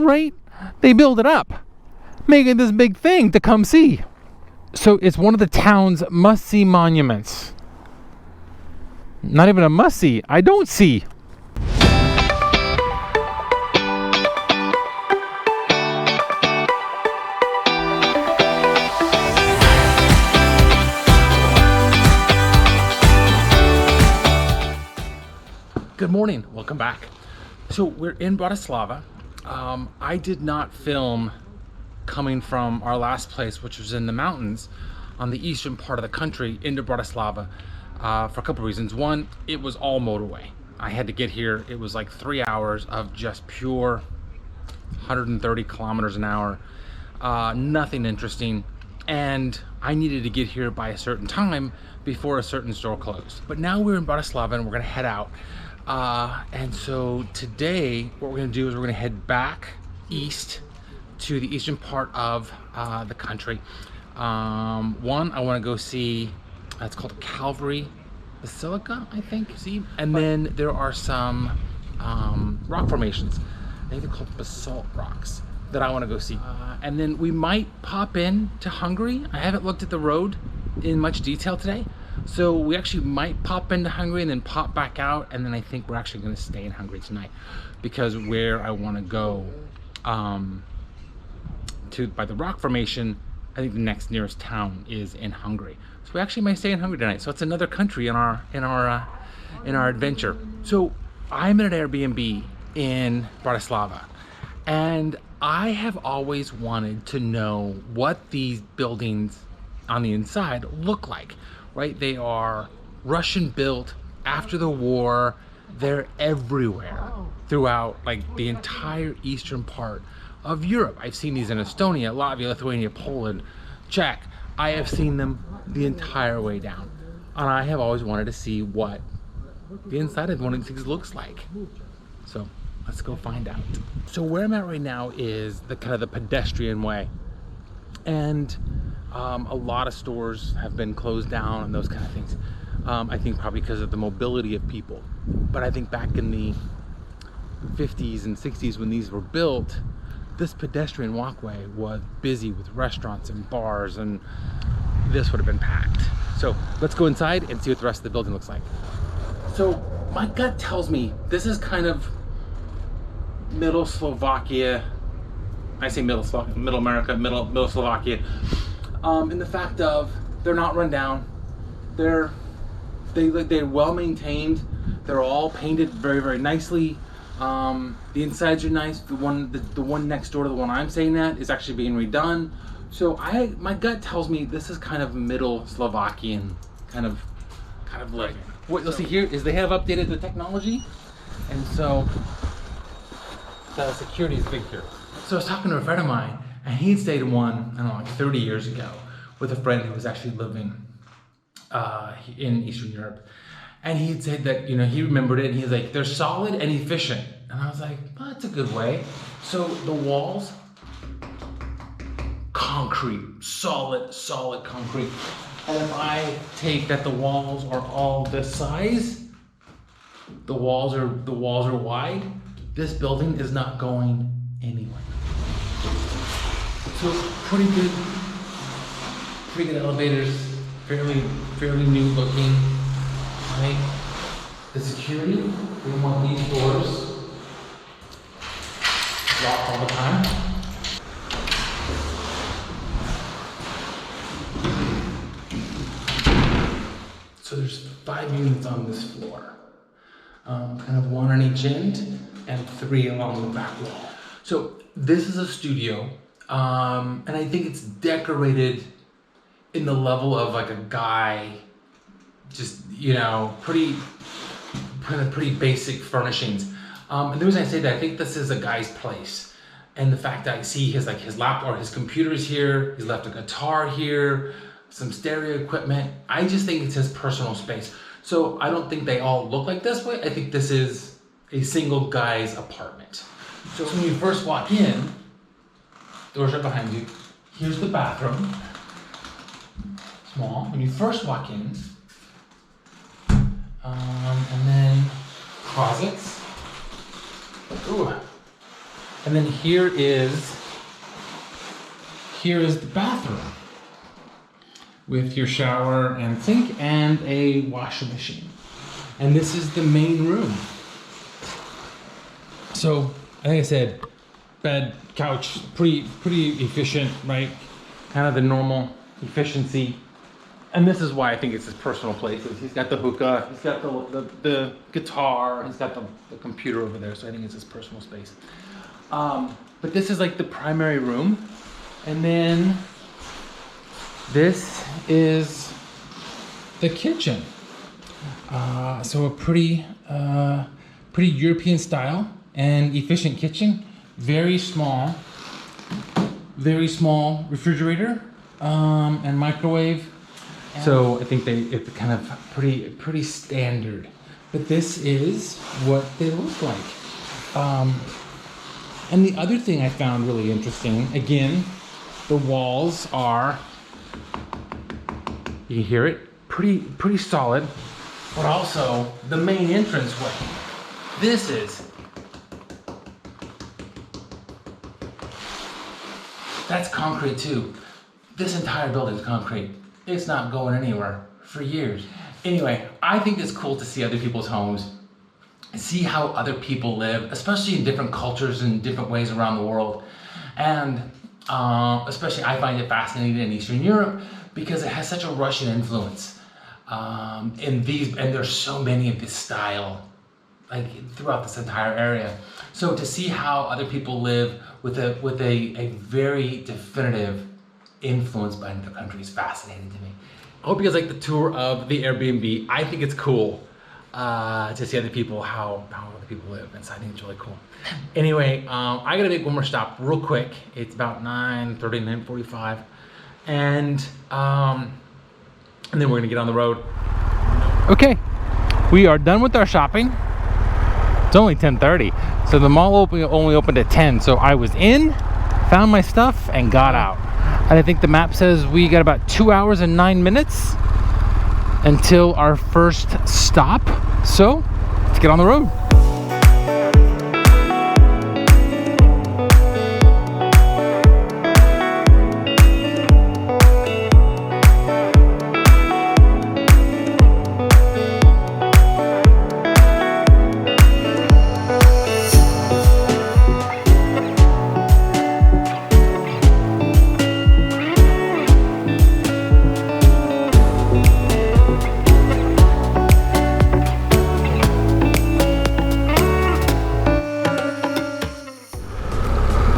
right? They build it up, making this big thing to come see. So it's one of the town's must-see monuments. Not even a must-see, I don't see. Good morning, welcome back. So we're in Bratislava. I did not film coming from our last place, which was in the mountains on the eastern part of the country into Bratislava for a couple of reasons. One, it was all motorway. I had to get here. It was like 3 hours of just pure 130 kilometers an hour, nothing interesting. And I needed to get here by a certain time before a certain store closed. But now we're in Bratislava and we're gonna head out. And so today what we're gonna do is we're gonna head back east to the eastern part of the country. One, I want to go see, it's called Calvary Basilica, I think, see? And then there are some rock formations, I think they're called basalt rocks, that I want to go see. And then we might pop in to Hungary. I haven't looked at the road in much detail today. So we actually might pop into Hungary and then pop back out, and then I think we're actually going to stay in Hungary tonight, because where I want to go to by the rock formation, I think the next nearest town is in Hungary. So we actually might stay in Hungary tonight. So it's another country in our adventure. So I'm in an Airbnb in Bratislava, and I have always wanted to know what these buildings on the inside look like. Right? They are Russian built after the war. They're everywhere throughout like the entire eastern part of Europe. I've seen these in Estonia, Latvia, Lithuania, Poland, Czech. I have seen them the entire way down. And I have always wanted to see what the inside of one of these things looks like. So let's go find out. So where I'm at right now is the kind of the pedestrian way. And a lot of stores have been closed down and those kind of things. I think probably because of the mobility of people. But I think back in the 50s and 60s when these were built, this pedestrian walkway was busy with restaurants and bars, and this would have been packed. So let's go inside and see what the rest of the building looks like. So my gut tells me this is kind of middle Slovakia. I say middle America, middle Slovakia. In the fact of they're not run down, they're well maintained, they're all painted very, very nicely. The insides are nice. The one next door to the one I'm staying at is actually being redone. So my gut tells me this is kind of middle Slovakian kind of living. What you'll see here is they have updated the technology, and so the security is big here. So I was talking to a friend of mine, and he'd stayed in one, I don't know, like 30 years ago with a friend who was actually living in Eastern Europe. And he'd said that, you know, he remembered it, and he's like, they're solid and efficient. And I was like, well, that's a good way. So the walls, concrete, solid concrete. And if I take that the walls are all this size, the walls are wide, this building is not going anywhere. So pretty good elevators, fairly new looking, right? The security, we want these doors locked all the time. So there's 5 units on this floor, kind of 1 on each end and 3 along the back wall. So this is a studio. And I think it's decorated in the level of like a guy, just, you know, pretty basic furnishings. And the reason I say that, I think this is a guy's place. And the fact that I see his laptop or his computer's here, he's left a guitar here, some stereo equipment. I just think it's his personal space. So I don't think they all look like this way. I think this is a single guy's apartment. So when you first walk in, doors are behind you. Here's the bathroom. Small. When you first walk in, and then closets. Ooh. And then here is the bathroom with your shower and sink and a washing machine. And this is the main room. So, like I said, bed, couch, pretty efficient, right? Kind of the normal efficiency. And this is why I think it's his personal places. He's got the hookah, he's got the guitar, he's got the computer over there, so I think it's his personal space. But this is like the primary room. And then this is the kitchen. So a pretty European style and efficient kitchen. Very small refrigerator and microwave. So I think it's kind of pretty standard. But this is what they look like. And the other thing I found really interesting, again, the walls are, you can hear it, pretty solid, but also the main entranceway. That's concrete too. This entire building's concrete. It's not going anywhere for years. Anyway, I think it's cool to see other people's homes, see how other people live, especially in different cultures and different ways around the world. And especially I find it fascinating in Eastern Europe because it has such a Russian influence. And there's so many of this style like throughout this entire area. So to see how other people live with a very definitive influence by another country is fascinating to me. I hope you guys like the tour of the Airbnb. I think it's cool to see other people, how other people live, and so I think it's really cool. Anyway, I gotta make one more stop real quick. It's about 9:30, 9:45, and then we're gonna get on the road. Okay, we are done with our shopping. It's only 10:30, so the mall only opened at 10. So I was in, found my stuff, and got out. And I think the map says we got about 2 hours and 9 minutes until our first stop. So let's get on the road.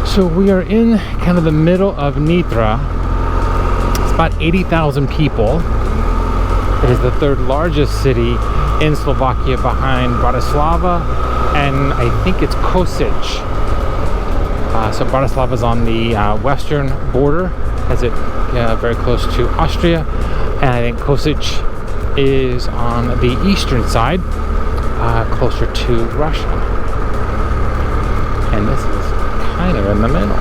So we are in kind of the middle of Nitra. It's about 80,000 people. It is the third largest city in Slovakia behind Bratislava, and I think it's Kosice. So Bratislava is on the western border, has it very close to Austria, and I think Kosice is on the eastern side, closer to Russia. And this is kind of in the middle.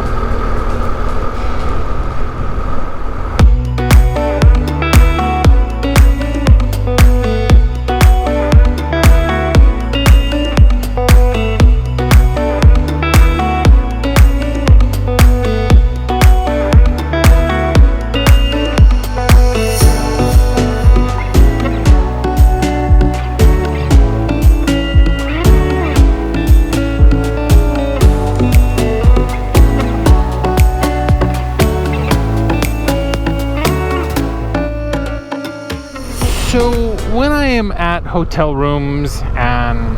So when I am at hotel rooms and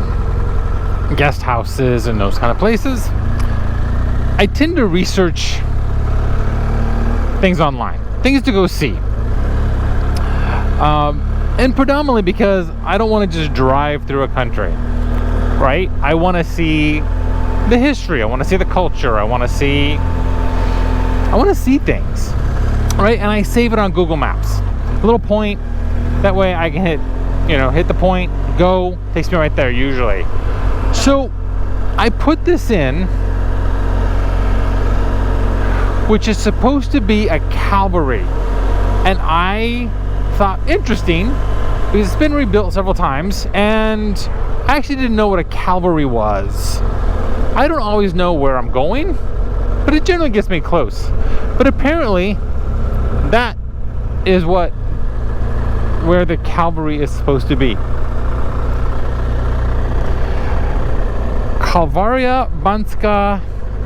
guest houses and those kind of places, I tend to research things online, things to go see. And predominantly because I don't want to just drive through a country, right? I want to see the history, I want to see the culture, I want to see things, right? And I save it on Google Maps. A little point. That way I can hit the point, go, takes me right there usually. So I put this in, which is supposed to be a Calvary. And I thought, interesting, because it's been rebuilt several times, and I actually didn't know what a Calvary was. I don't always know where I'm going, but it generally gets me close. But apparently, that is where the Calvary is supposed to be. Calvary Banska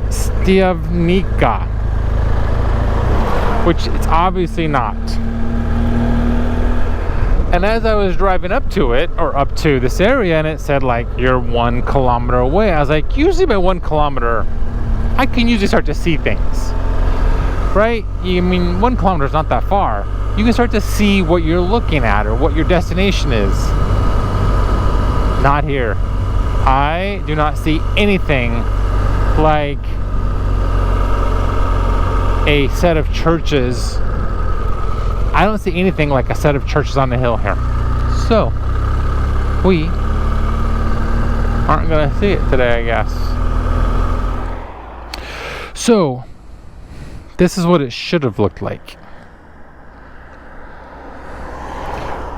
Stiavnica, which it's obviously not. And as I was driving up to it, or up to this area, and it said like, you're 1 kilometer away, I was like, usually by 1 kilometer, I can usually start to see things, right? I mean, 1 kilometer is not that far. You can start to see what you're looking at or what your destination is. Not here. I do not see anything like a set of churches. I don't see anything like a set of churches on the hill here. So, we aren't going to see it today, I guess. So, this is what it should have looked like.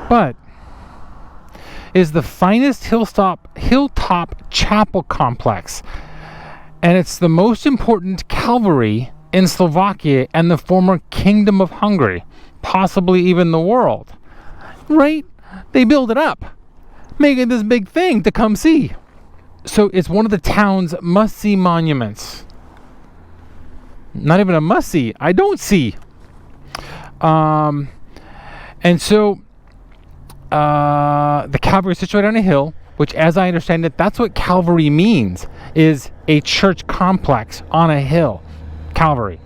But is the finest hilltop chapel complex, and it's the most important Calvary in Slovakia and the former Kingdom of Hungary, possibly even the world. Right? They build it up, making this big thing to come see. So it's one of the town's must-see monuments. Not even a must-see. I don't see. And so the Calvary is situated on a hill, which, as I understand it, that's what Calvary means, is a church complex on a hill. Calvary.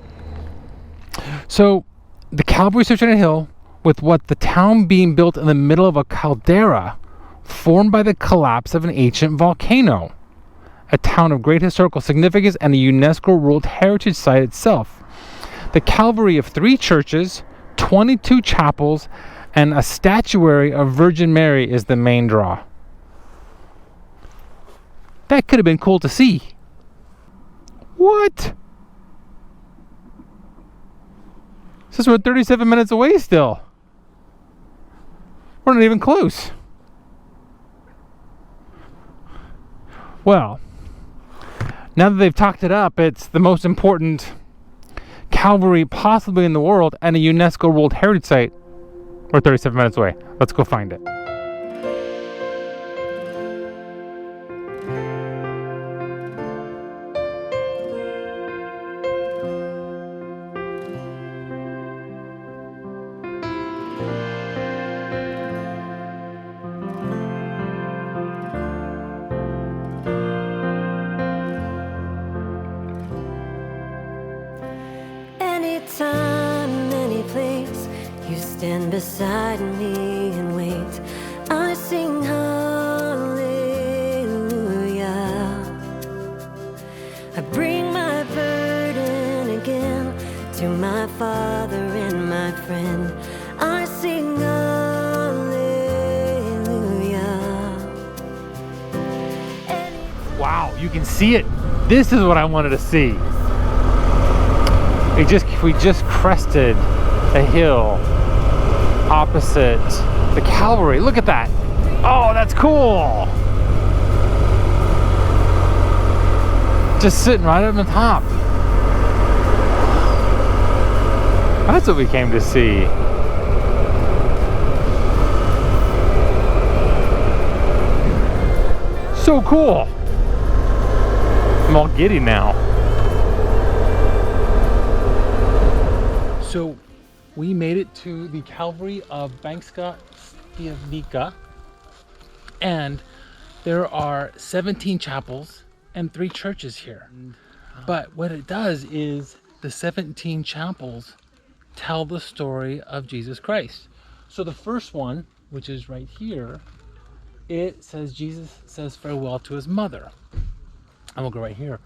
So the Calvary is situated on a hill with what the town being built in the middle of a caldera formed by the collapse of an ancient volcano. A town of great historical significance and a UNESCO World Heritage Site itself. The Calvary of 3 churches, 22 chapels, and a statuary of Virgin Mary is the main draw. That could have been cool to see. What? Says we're 37 minutes away still. We're not even close. Well, now that they've talked it up, it's the most important Calvary possibly in the world and a UNESCO World Heritage Site. We're 37 minutes away. Let's go find it. Anytime, any place, you stand beside me and wait. I sing hallelujah. I bring my burden again to my Father and my friend. I sing hallelujah. Wow, you can see it. This is what I wanted to see. We just crested a hill opposite the Calvary. Look at that. Oh, that's cool. Just sitting right up on the top. That's what we came to see. So cool. I'm all giddy now. So we made it to the Calvary of Banska Stiavnica, and there are 17 chapels and 3 churches here. But what it does is the 17 chapels tell the story of Jesus Christ. So the first one, which is right here, it says Jesus says farewell to his mother. And we'll go right here.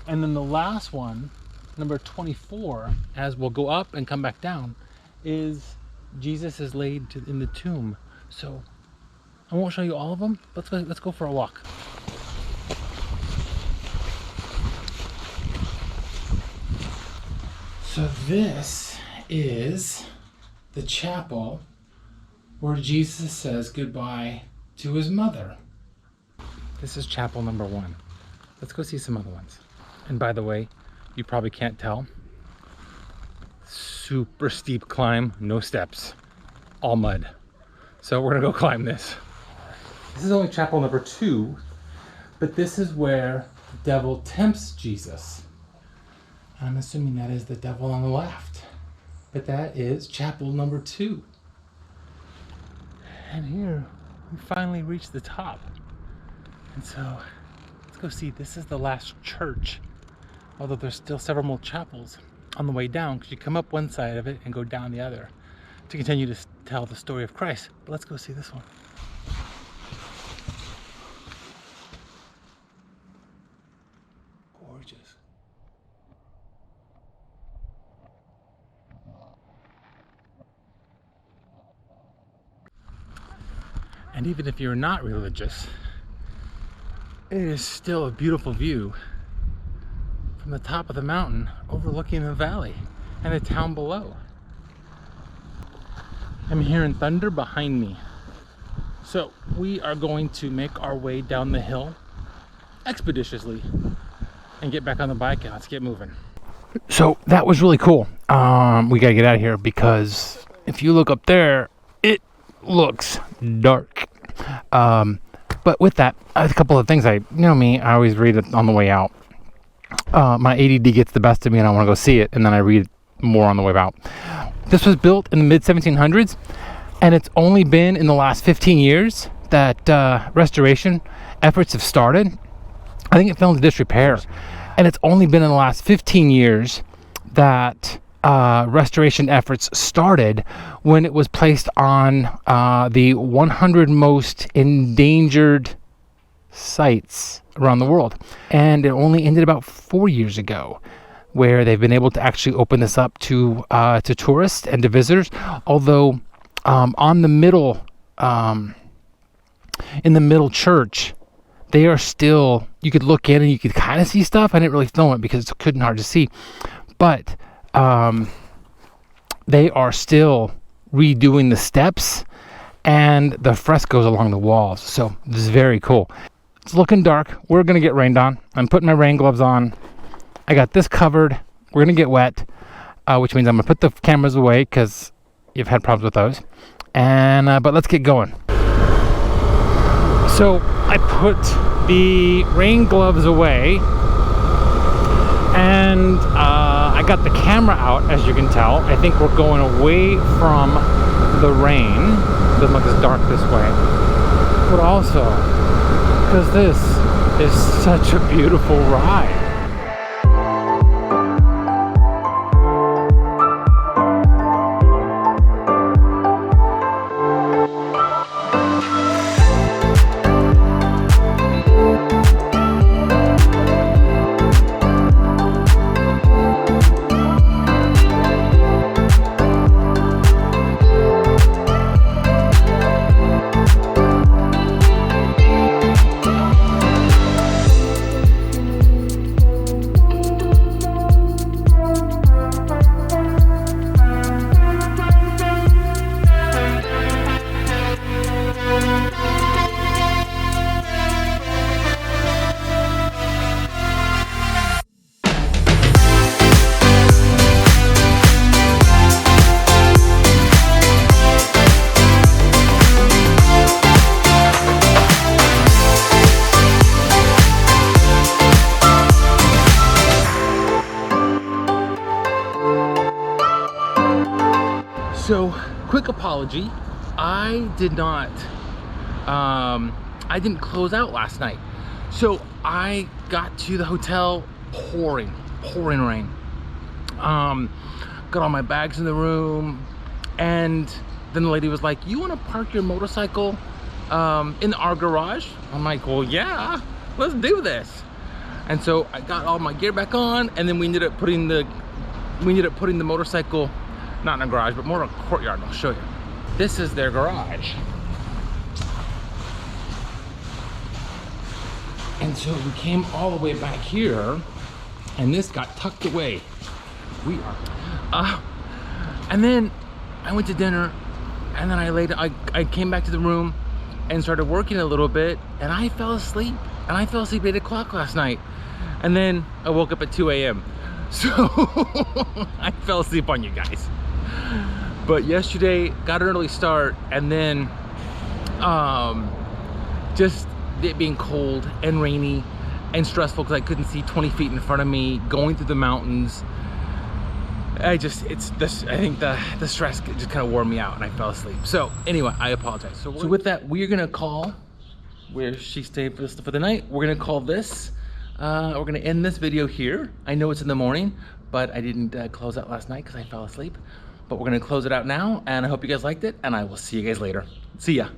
And then the last one, number 24, as we'll go up and come back down, is Jesus is laid in the tomb. So I won't show you all of them. Let's go for a walk. So this is the chapel where Jesus says goodbye to his mother. This is chapel number 1. Let's go see some other ones. And by the way, you probably can't tell. Super steep climb, no steps, all mud. So we're gonna go climb this. This is only chapel number 2, but this is where the devil tempts Jesus. I'm assuming that is the devil on the left, but that is chapel number 2. And here we finally reached the top. And so let's go see. This is the last church, although there's still several more chapels on the way down, because you come up one side of it and go down the other to continue to tell the story of Christ. But let's go see this one. Gorgeous. And even if you're not religious, it is still a beautiful view from the top of the mountain overlooking the valley and the town below. I'm hearing thunder behind me. So we are going to make our way down the hill expeditiously and get back on the bike and let's get moving. So that was really cool. We gotta get out of here because if you look up there, it looks dark. But with that, a couple of things I always read it on the way out. My ADD gets the best of me and I want to go see it, and then I read more on the way out. This was built in the mid-1700s, and it's only been in the last 15 years that restoration efforts have started. I think it fell into disrepair, and it's only been in the last 15 years that restoration efforts started when it was placed on the 100 most endangered sites around the world. And it only ended about 4 years ago, where they've been able to actually open this up to tourists and to visitors. Although on the middle, in the middle church, they are still, you could look in and you could kind of see stuff. I didn't really film it because it's couldn't hard to see, but they are still redoing the steps and the frescoes along the walls. So this is very cool. It's looking dark. We're gonna get rained on. I'm putting my rain gloves on. I got this covered. We're gonna get wet, which means I'm gonna put the cameras away because you've had problems with those. And but let's get going. So I put the rain gloves away, and I got the camera out, as you can tell. I think we're going away from the rain. Doesn't look as dark this way, but also because this is such a beautiful ride. So, quick apology. I didn't close out last night. So I got to the hotel pouring rain. Got all my bags in the room, and then the lady was like, "You want to park your motorcycle in our garage?" I'm like, "Well, yeah, let's do this." And so I got all my gear back on, and then we ended up putting the motorcycle not in a garage, but more of a courtyard. I'll show you. This is their garage. And so we came all the way back here, and this got tucked away. And then I went to dinner, and then I came back to the room and started working a little bit, and I fell asleep. And I fell asleep at 8 o'clock last night. And then I woke up at 2 a.m. So I fell asleep on you guys. But yesterday got an early start, and then just it being cold and rainy and stressful because I couldn't see 20 feet in front of me, going through the mountains. I think the stress just kind of wore me out and I fell asleep. So anyway, I apologize. So with that, we're gonna call where she stayed for the night. We're gonna call this. We're gonna end this video here. I know it's in the morning, but I didn't close out last night because I fell asleep. But we're gonna close it out now, and I hope you guys liked it, and I will see you guys later. See ya.